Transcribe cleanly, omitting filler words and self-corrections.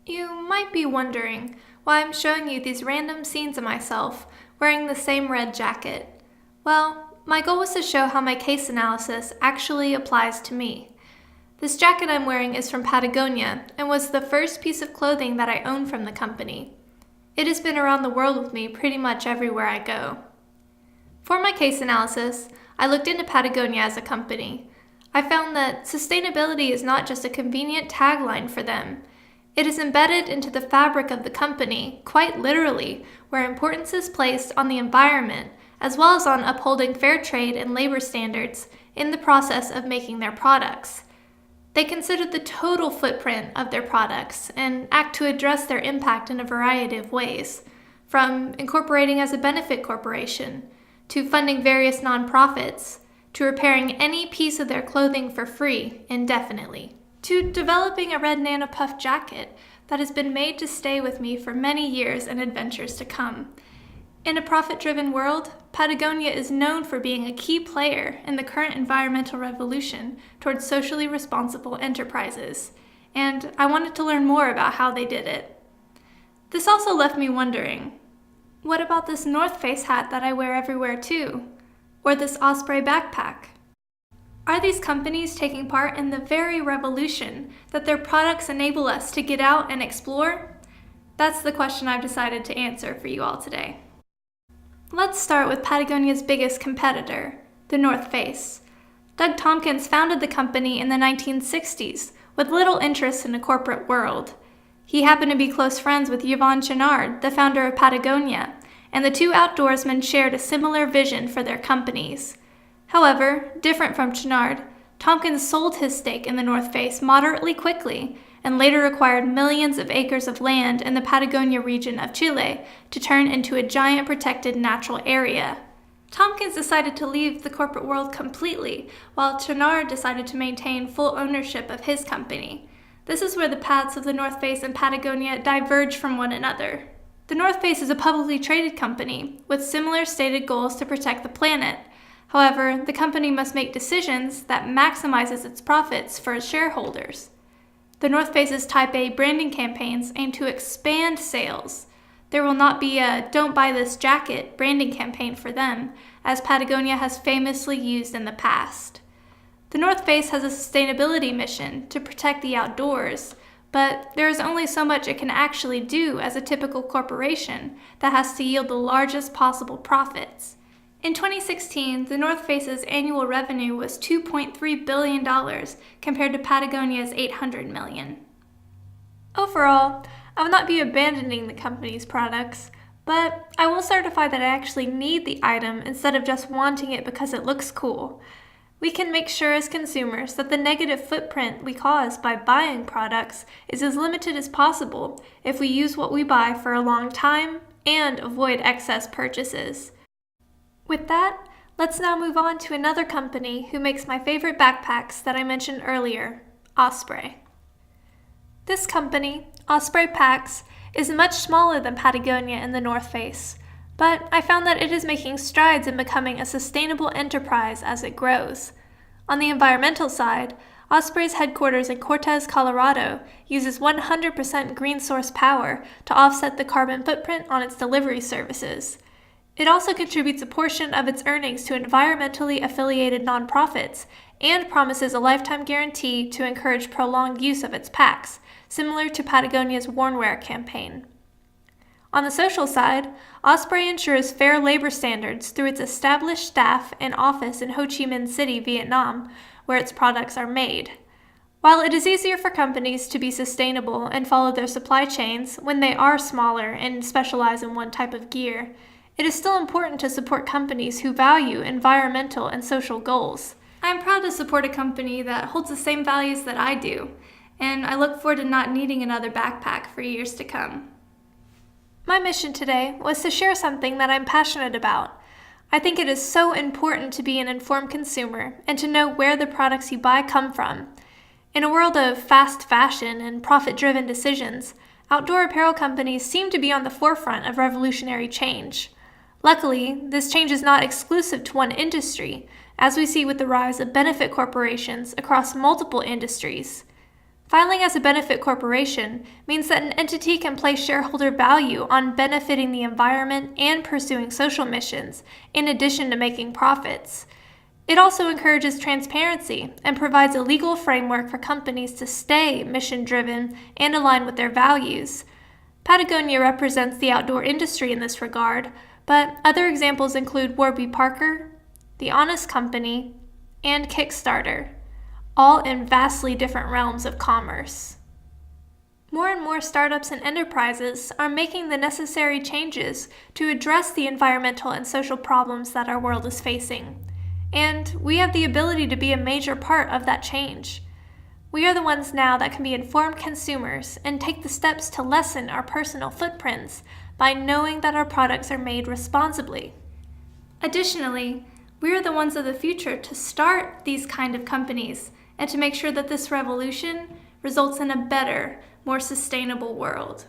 You might be wondering why I'm showing you these random scenes of myself wearing the same red jacket. Well, my goal was to show how my case analysis actually applies to me. This jacket I'm wearing is from Patagonia and was the first piece of clothing that I own from the company. It has been around the world with me pretty much everywhere I go. For my case analysis, I looked into Patagonia as a company. I found that sustainability is not just a convenient tagline for them. It is embedded into the fabric of the company, quite literally, where importance is placed on the environment, as well as on upholding fair trade and labor standards in the process of making their products. They consider the total footprint of their products and act to address their impact in a variety of ways, from incorporating as a benefit corporation, to funding various nonprofits, to repairing any piece of their clothing for free indefinitely, to developing a red nano puff jacket that has been made to stay with me for many years and adventures to come. In a profit-driven world, Patagonia is known for being a key player in the current environmental revolution towards socially responsible enterprises, and I wanted to learn more about how they did it. This also left me wondering, what about this North Face hat that I wear everywhere too? Or this Osprey backpack? Are these companies taking part in the very revolution that their products enable us to get out and explore? That's the question I've decided to answer for you all today. Let's start with Patagonia's biggest competitor, the North Face. Doug Tompkins founded the company in the 1960s with little interest in the corporate world. He happened to be close friends with Yvon Chouinard, the founder of Patagonia, and the two outdoorsmen shared a similar vision for their companies. However, different from Chouinard, Tompkins sold his stake in the North Face moderately quickly and later acquired millions of acres of land in the Patagonia region of Chile to turn into a giant protected natural area. Tompkins decided to leave the corporate world completely, while Chouinard decided to maintain full ownership of his company. This is where the paths of the North Face and Patagonia diverge from one another. The North Face is a publicly traded company with similar stated goals to protect the planet. However, the company must make decisions that maximizes its profits for its shareholders. The North Face's Type A branding campaigns aim to expand sales. There will not be a "Don't buy this jacket" branding campaign for them, as Patagonia has famously used in the past. The North Face has a sustainability mission to protect the outdoors, but there is only so much it can actually do as a typical corporation that has to yield the largest possible profits. In 2016, the North Face's annual revenue was $2.3 billion compared to Patagonia's $800 million. Overall, I will not be abandoning the company's products, but I will certify that I actually need the item instead of just wanting it because it looks cool. We can make sure as consumers that the negative footprint we cause by buying products is as limited as possible if we use what we buy for a long time and avoid excess purchases. With that, let's now move on to another company who makes my favorite backpacks that I mentioned earlier, Osprey. This company, Osprey Packs, is much smaller than Patagonia and the North Face, but I found that it is making strides in becoming a sustainable enterprise as it grows. On the environmental side, Osprey's headquarters in Cortez, Colorado, uses 100% green source power to offset the carbon footprint on its delivery services. It also contributes a portion of its earnings to environmentally affiliated nonprofits and promises a lifetime guarantee to encourage prolonged use of its packs, similar to Patagonia's Wornwear campaign. On the social side, Osprey ensures fair labor standards through its established staff and office in Ho Chi Minh City, Vietnam, where its products are made. While it is easier for companies to be sustainable and follow their supply chains when they are smaller and specialize in one type of gear, it is still important to support companies who value environmental and social goals. I am proud to support a company that holds the same values that I do, and I look forward to not needing another backpack for years to come. My mission today was to share something that I'm passionate about. I think it is so important to be an informed consumer and to know where the products you buy come from. In a world of fast fashion and profit-driven decisions, outdoor apparel companies seem to be on the forefront of revolutionary change. Luckily, this change is not exclusive to one industry, as we see with the rise of benefit corporations across multiple industries. Filing as a benefit corporation means that an entity can place shareholder value on benefiting the environment and pursuing social missions, in addition to making profits. It also encourages transparency and provides a legal framework for companies to stay mission-driven and align with their values. Patagonia represents the outdoor industry in this regard, but other examples include Warby Parker, The Honest Company, and Kickstarter, all in vastly different realms of commerce. More and more startups and enterprises are making the necessary changes to address the environmental and social problems that our world is facing. And we have the ability to be a major part of that change. We are the ones now that can be informed consumers and take the steps to lessen our personal footprints by knowing that our products are made responsibly. Additionally, we are the ones of the future to start these kind of companies and to make sure that this revolution results in a better, more sustainable world.